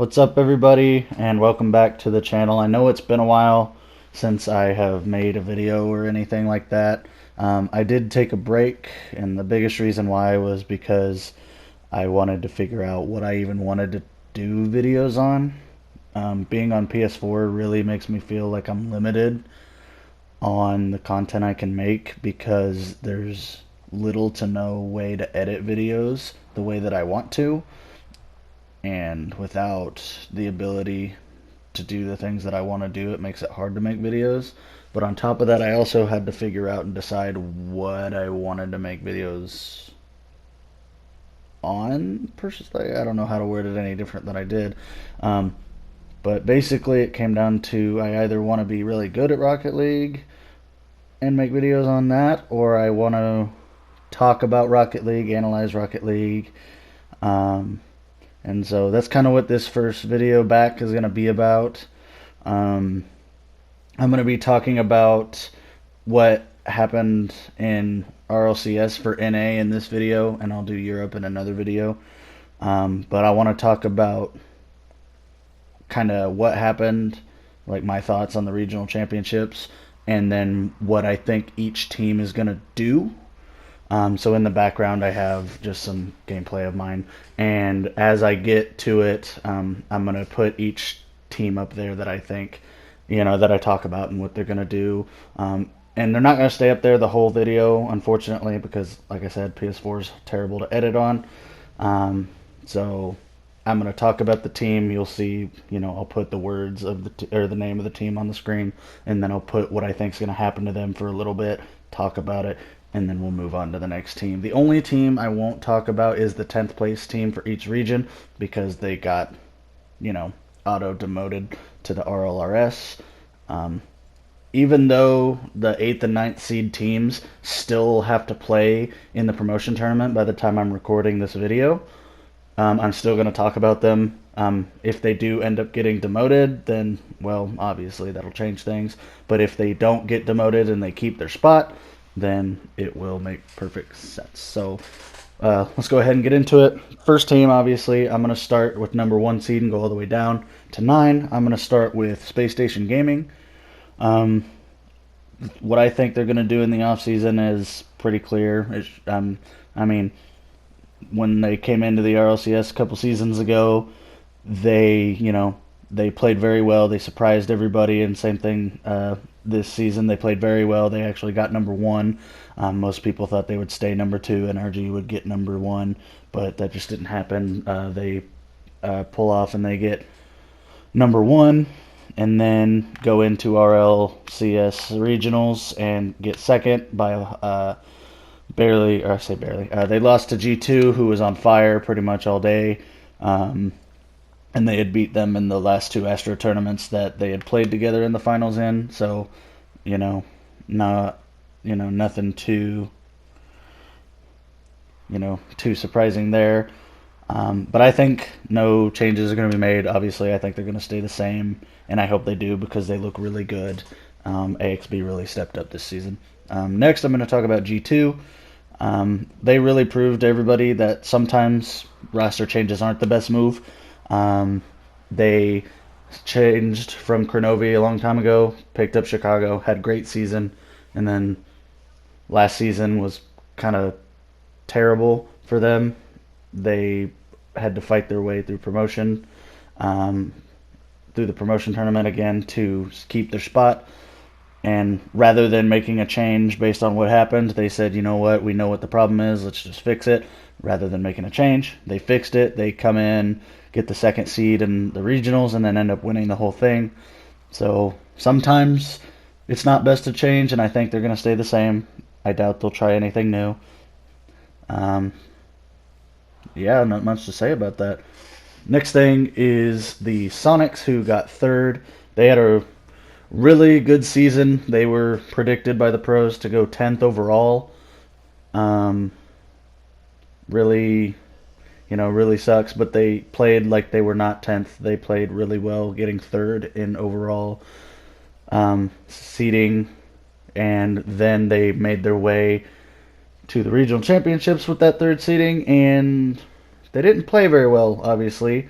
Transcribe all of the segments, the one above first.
What's up, everybody, and welcome back to the channel. I know it's been a while since I have made a video or anything like that. I did take a break, and the biggest reason why was because I wanted to figure out what I even wanted to do videos on. Being on PS4 really makes me feel like I'm limited on the content I can make because there's little to no way to edit videos the way that I want to, and without the ability to do the things that I want to do, it makes it hard to make videos. But on top of that, I also had to figure out and decide what I wanted to make videos on. Personally, I don't know how to word it any different than I did. Um, but basically, it came down to I either want to be really good at Rocket League and make videos on that, or I want to talk about Rocket League, analyze Rocket League. Um, And so that's kind of what this first video back is going to be about. Um, I'm going to be talking about what happened in RLCS for NA in this video, and I'll do Europe in another video. But I want to talk about kind of what happened, like my thoughts on the regional championships, and then what I think each team is going to do. So in the background, I have just some gameplay of mine, and as I get to it, I'm gonna put each team up there that I think, that I talk about and what they're gonna do. And they're not gonna stay up there the whole video, unfortunately, because, like I said, PS4 is terrible to edit on. So I'm gonna talk about the team. You'll see, I'll put the words of or the name of the team on the screen, and then I'll put what I think is gonna happen to them for a little bit, talk about it, and then we'll move on to the next team. The only team I won't talk about is the 10th place team for each region because they got, auto demoted to the RLRS. Even though the 8th and 9th seed teams still have to play in the promotion tournament by the time I'm recording this video, I'm still going to talk about them. If they do end up getting demoted, then, well, obviously that'll change things. But if they don't get demoted and they keep their spot, then it will make perfect sense. So let's go ahead and get into it. First team, obviously, I'm going to start with number 1 seed and go all the way down to 9. I'm going to start with Space Station Gaming. What I think they're going to do in the offseason is pretty clear. I mean, when they came into the RLCS a couple seasons ago, they played very well. They surprised everybody, and same thing this season. They played very well. They actually got number 1. Most people thought they would stay number 2 and RG would get number 1, but that just didn't happen. They pull off and they get number 1, and then go into RLCS regionals and get second by barely, or I say barely. They lost to G2, who was on fire pretty much all day. And they had beat them in the last 2 Astro tournaments that they had played together in the finals in. So, nothing too, too surprising there. But I think no changes are going to be made. Obviously, I think they're going to stay the same, and I hope they do because they look really good. AXB really stepped up this season. Next, I'm going to talk about G2. They really proved to everybody that sometimes roster changes aren't the best move. They changed from Kronovi a long time ago, picked up Chicago, had a great season, and then last season was kind of terrible for them. They had to fight their way through promotion, through the promotion tournament again to keep their spot. And rather than making a change based on what happened, they said, you know what, we know what the problem is, let's just fix it. Rather than making a change, they fixed it. They come in, get the 2nd seed in the regionals, and then end up winning the whole thing. So sometimes it's not best to change, and I think they're going to stay the same. I doubt they'll try anything new. Yeah, not much to say about that. Next thing is the Sonics, who got 3rd. They had a really good season. They were predicted by the pros to go 10th overall. Really sucks, but they played like they were not 10th. They played really well, getting 3rd in overall seeding, and then they made their way to the regional championships with that 3rd seeding, and they didn't play very well, obviously.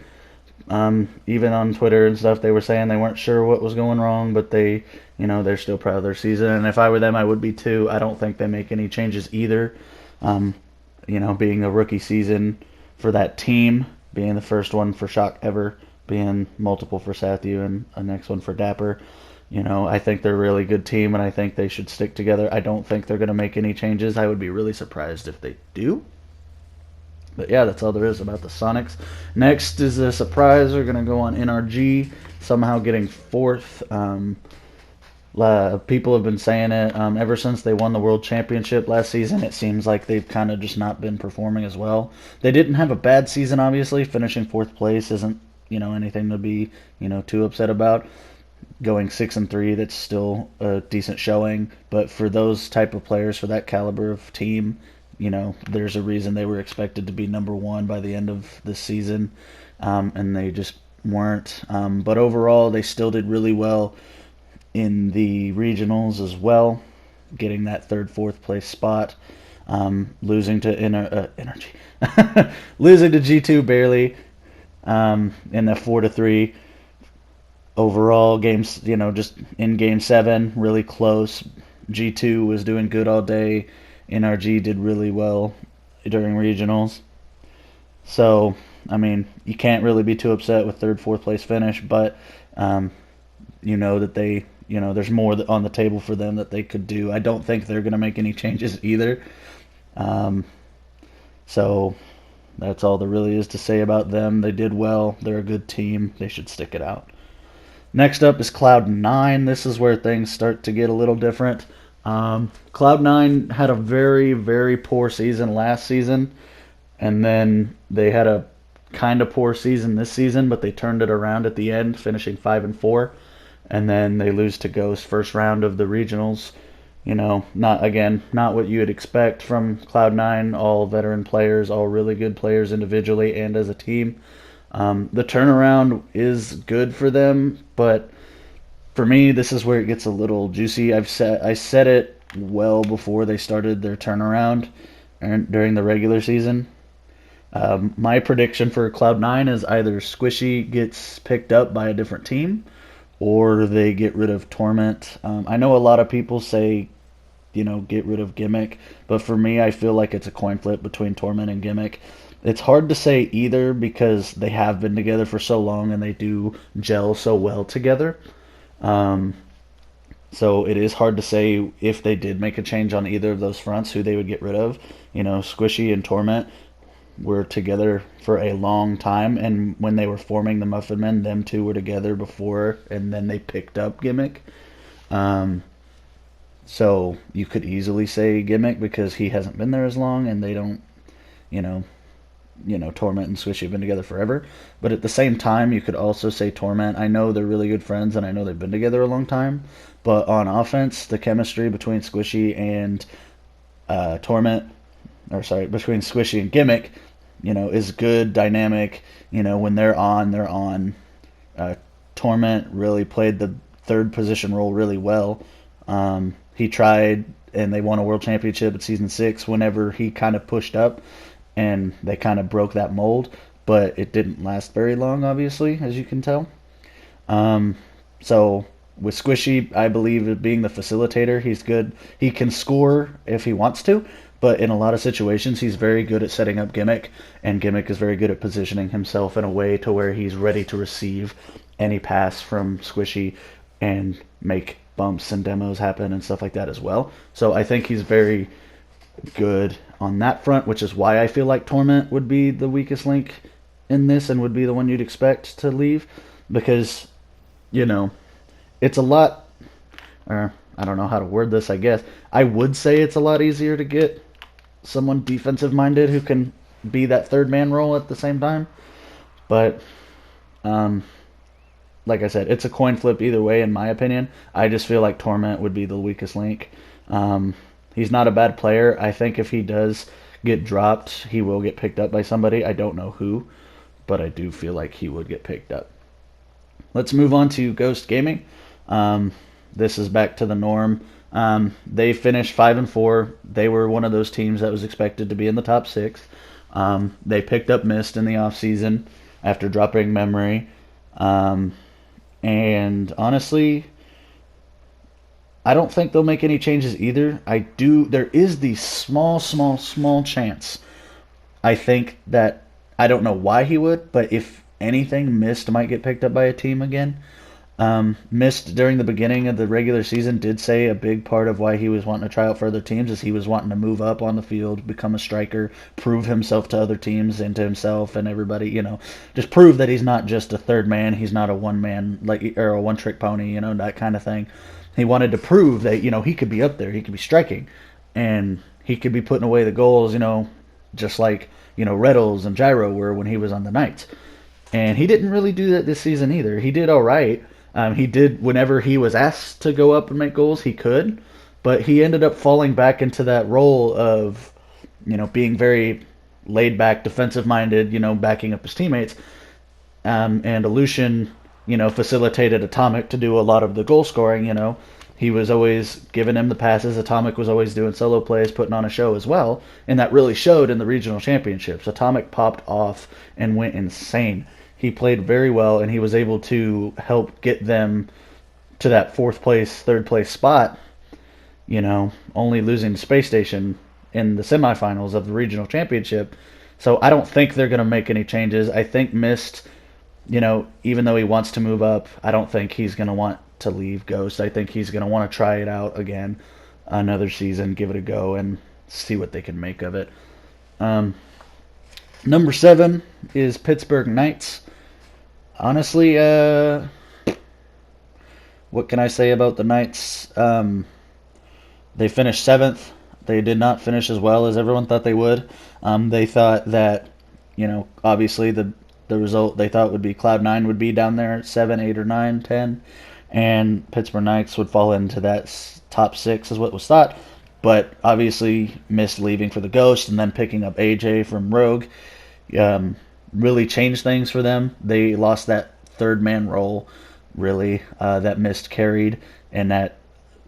Even on Twitter and stuff, they were saying they weren't sure what was going wrong, but they're still proud of their season. And if I were them, I would be too. I don't think they make any changes either. Um, being a rookie season for that team, being the first one for Shock ever, being multiple for Sathu and a next one for Dapper. I think they're a really good team, and I think they should stick together. I don't think they're going to make any changes. I would be really surprised if they do. But yeah, that's all there is about the Sonics. Next is a surprise. We're going to go on NRG, somehow getting fourth. People have been saying it ever since they won the World Championship last season. It seems like they've kind of just not been performing as well. They didn't have a bad season, obviously. Finishing fourth place isn't anything to be too upset about. Going 6-3, that's still a decent showing. But for those type of players, for that caliber of team, there's a reason they were expected to be number one by the end of this season, and they just weren't. But overall, they still did really well in the regionals as well, getting that third, fourth place spot, losing to Energy, losing to G2 barely in the 4-3. Overall games, just in game 7, really close. G2 was doing good all day. NRG did really well during regionals. So, you can't really be too upset with third, fourth place finish, but that they, there's more on the table for them that they could do. I don't think they're going to make any changes either. So that's all there really is to say about them. They did well. They're a good team. They should stick it out. Next up is Cloud9. This is where things start to get a little different. Cloud9 had a very, very poor season last season, and then they had a kind of poor season this season, but they turned it around at the end, finishing 5-4, and then they lose to Ghost first round of the regionals. Not what you would expect from Cloud9. All veteran players, all really good players individually and as a team. The turnaround is good for them, but for me, this is where it gets a little juicy. I said it well before they started their turnaround during the regular season. My prediction for Cloud9 is either Squishy gets picked up by a different team, or they get rid of Torment. I know a lot of people say, get rid of Gimmick, but for me, I feel like it's a coin flip between Torment and Gimmick. It's hard to say either because they have been together for so long and they do gel so well together. So it is hard to say if they did make a change on either of those fronts, who they would get rid of. Squishy and Torment were together for a long time, and when they were forming the Muffin Men, them two were together before, and then they picked up Gimmick. So you could easily say Gimmick because he hasn't been there as long, and they don't, Torment and Squishy have been together forever. But at the same time, you could also say Torment. I know they're really good friends, and I know they've been together a long time. But on offense, the chemistry between Squishy and between Squishy and Gimmick, is good, dynamic. When they're on, they're on. Torment really played the third position role really well. He tried, and they won a world championship at Season 6 whenever he kind of pushed up, and they kind of broke that mold, but it didn't last very long, obviously, as you can tell. So with Squishy, I believe in being the facilitator. He's good. He can score if he wants to, but in a lot of situations, he's very good at setting up Gimmick, and Gimmick is very good at positioning himself in a way to where he's ready to receive any pass from Squishy and make bumps and demos happen and stuff like that as well. So I think he's very good on that front, which is why I feel like Torment would be the weakest link in this and would be the one you'd expect to leave, because it's a lot, or I don't know how to word this. I guess I would say it's a lot easier to get someone defensive minded who can be that third man role at the same time, but like I said, it's a coin flip either way in my opinion. I just feel like Torment would be the weakest link. He's not a bad player. I think if he does get dropped, he will get picked up by somebody. I don't know who, but I do feel like he would get picked up. Let's move on to Ghost Gaming. This is back to the norm. They finished 5-4. They were one of those teams that was expected to be in the top 6. They picked up Mist in the offseason. after dropping memory. Um, and honestly, I don't think they'll make any changes either. There is the small chance. I think that, I don't know why he would, but if anything, Mist might get picked up by a team again. Mist during the beginning of the regular season did say a big part of why he was wanting to try out for other teams is he was wanting to move up on the field, become a striker, prove himself to other teams and to himself and everybody, just prove that he's not just a third man, he's not a one man like or a one trick pony, that kind of thing. He wanted to prove that, he could be up there, he could be striking and he could be putting away the goals, just like, Reddles and Gyro were when he was on the Knights. And he didn't really do that this season either. He did all right. He did whenever he was asked to go up and make goals, he could, but he ended up falling back into that role of, being very laid back, defensive minded, backing up his teammates. And Aleutian, facilitated Atomic to do a lot of the goal scoring. He was always giving him the passes. Atomic was always doing solo plays, putting on a show as well, and that really showed in the regional championships. Atomic popped off and went insane. He played very well, and he was able to help get them to that fourth place, third place spot, only losing to Space Station in the semifinals of the regional championship. So I don't think they're going to make any changes. I think Mist, even though he wants to move up, I don't think he's going to want to leave Ghost. I think he's going to want to try it out again another season, give it a go, and see what they can make of it. Number 7 is Pittsburgh Knights. Honestly, what can I say about the Knights? They finished 7th. They did not finish as well as everyone thought they would. They thought that, obviously the result they thought would be Cloud9 would be down there at 7, 8, or 9, 10, and Pittsburgh Knights would fall into that top 6 is what was thought. But obviously, Mist leaving for the Ghost and then picking up AJ from Rogue really changed things for them. They lost that third man role, really, that Mist carried, and that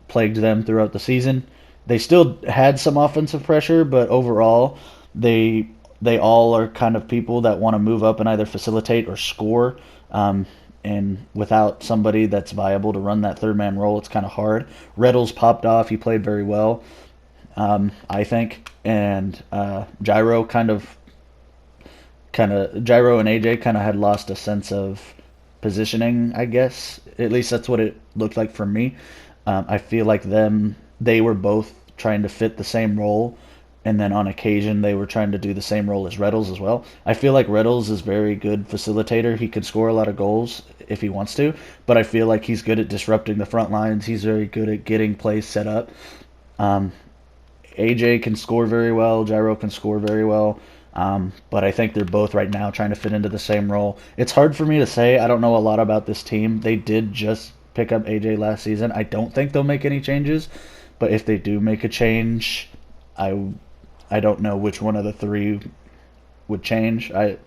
plagued them throughout the season. They still had some offensive pressure, but overall, they all are kind of people that want to move up and either facilitate or score. And without somebody that's viable to run that third man role, it's kind of hard. Reddles popped off; he played very well, I think, and Gyro Gyro and AJ kind of had lost a sense of positioning, I guess. At least that's what it looked like for me. I feel like they were both trying to fit the same role, and then on occasion they were trying to do the same role as Reddles as well. I feel like Reddles is very good facilitator. He could score a lot of goals if he wants to, but I feel like he's good at disrupting the front lines. He's very good at getting plays set up. AJ can score very well. Gyro can score very well. But I think they're both right now trying to fit into the same role. It's hard for me to say. I don't know a lot about this team. They did just pick up AJ last season. I don't think they'll make any changes, but if they do make a change, I don't know which one of the three would change. I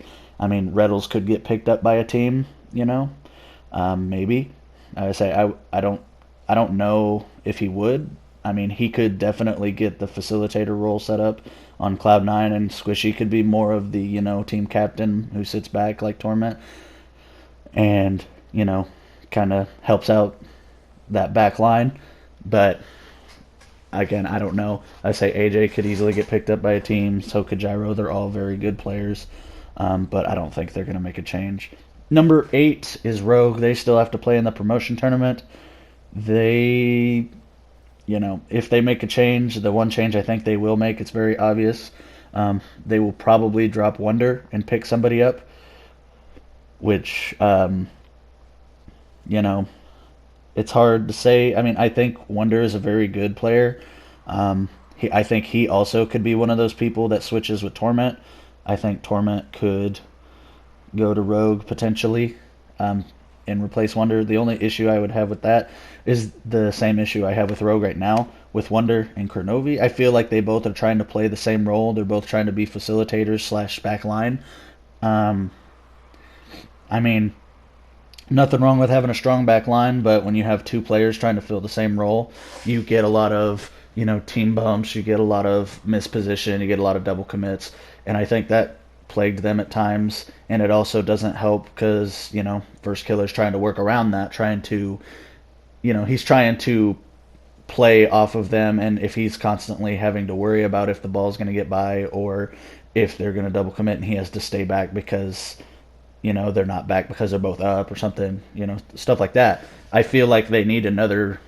mean, Reddles could get picked up by a team, maybe. I would say I don't know if he would. I mean, he could definitely get the facilitator role set up on Cloud9, and Squishy could be more of the, team captain who sits back like Torment and, kind of helps out that back line. But, again, I don't know. I say AJ could easily get picked up by a team, so could Gyro. They're all very good players, but I don't think they're going to make a change. Number 8 is Rogue. They still have to play in the promotion tournament. They... if they make a change, the one change I think they will make, it's very obvious. They will probably drop Wonder and pick somebody up, which, it's hard to say. I mean, I think Wonder is a very good player. I think he also could be one of those people that switches with Torment. I think Torment could go to Rogue potentially. And replace Wonder. The only issue I would have with that is the same issue I have with Rogue right now with Wonder and Kronovi. I feel like they both are trying to play the same role. They're both trying to be facilitators / backline. I mean, nothing wrong with having a strong back line, but when you have two players trying to fill the same role, you get a lot of, team bumps, you get a lot of misposition, you get a lot of double commits, and I think that plagued them at times, and it also doesn't help because First Killer's trying to work around that, trying to he's trying to play off of them, and if he's constantly having to worry about if the ball's going to get by or if they're going to double commit and he has to stay back because they're not back because they're both up or something, stuff like that. I feel like they need another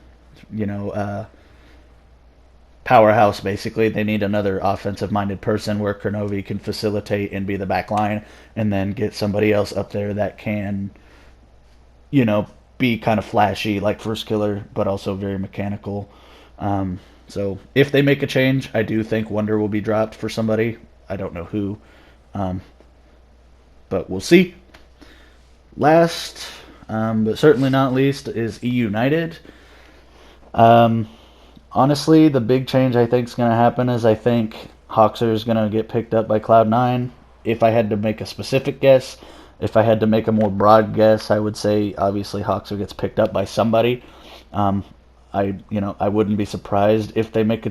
powerhouse. Basically, they need another offensive minded person where Kronovi can facilitate and be the back line, and then get somebody else up there that can be kind of flashy like First Killer, but also very mechanical. So if they make a change, I do think Wonder will be dropped for somebody. I don't know who, but we'll see. Last, but certainly not least, is E United. Honestly, the big change I think is going to happen is I think Hoxer is going to get picked up by Cloud9. If I had to make a specific guess, if I had to make a more broad guess, I would say obviously Hoxer gets picked up by somebody. I wouldn't be surprised if they make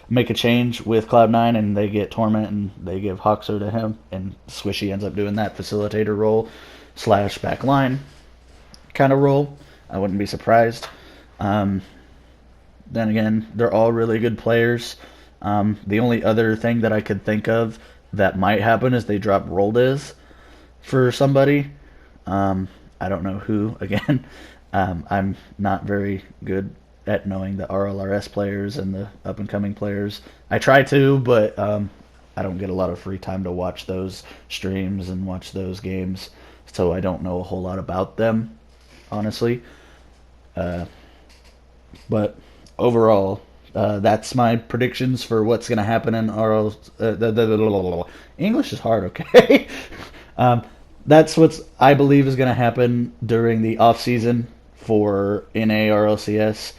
make a change with Cloud9 and they get Torment and they give Hoxer to him, and Swishy ends up doing that facilitator role / backline kind of role. I wouldn't be surprised. Then again, they're all really good players. The only other thing that I could think of that might happen is they drop Roldes for somebody. I don't know who, again. I'm not very good at knowing the RLRS players and the up-and-coming players. I try to, but I don't get a lot of free time to watch those streams and watch those games, so I don't know a whole lot about them, honestly. But overall, that's my predictions for what's going to happen in RL. English is hard, okay? That's what I believe is going to happen during the off season for NA RLCS,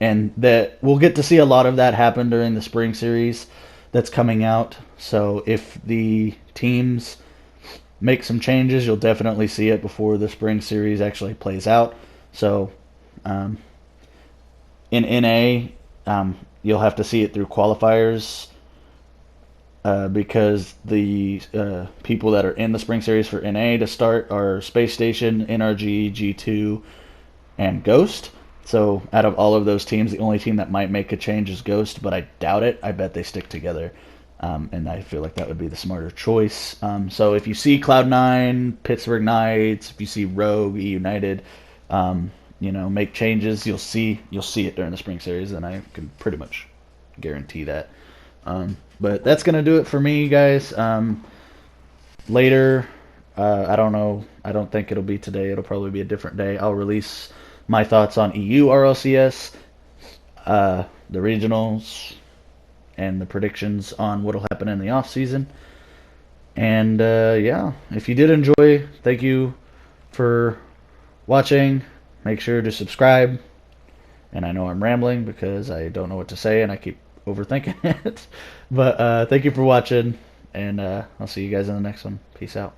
and that we'll get to see a lot of that happen during the spring series that's coming out. So if the teams make some changes, you'll definitely see it before the spring series actually plays out. So in NA, you'll have to see it through qualifiers, because the people that are in the spring series for NA to start are Space Station, NRG, G2, and Ghost. So out of all of those teams, the only team that might make a change is Ghost, but I doubt it. I bet they stick together, and I feel like that would be the smarter choice. So if you see Cloud9, Pittsburgh Knights, if you see Rogue, E United, make changes, you'll see it during the spring series, and I can pretty much guarantee that. But that's going to do it for me, guys. Later, I don't know. I don't think it'll be today. It'll probably be a different day. I'll release my thoughts on EU RLCS, the regionals, and the predictions on what will happen in the off season. And yeah, if you did enjoy, thank you for watching. Make sure to subscribe. And I know I'm rambling because I don't know what to say and I keep overthinking it. But thank you for watching, and I'll see you guys in the next one. Peace out.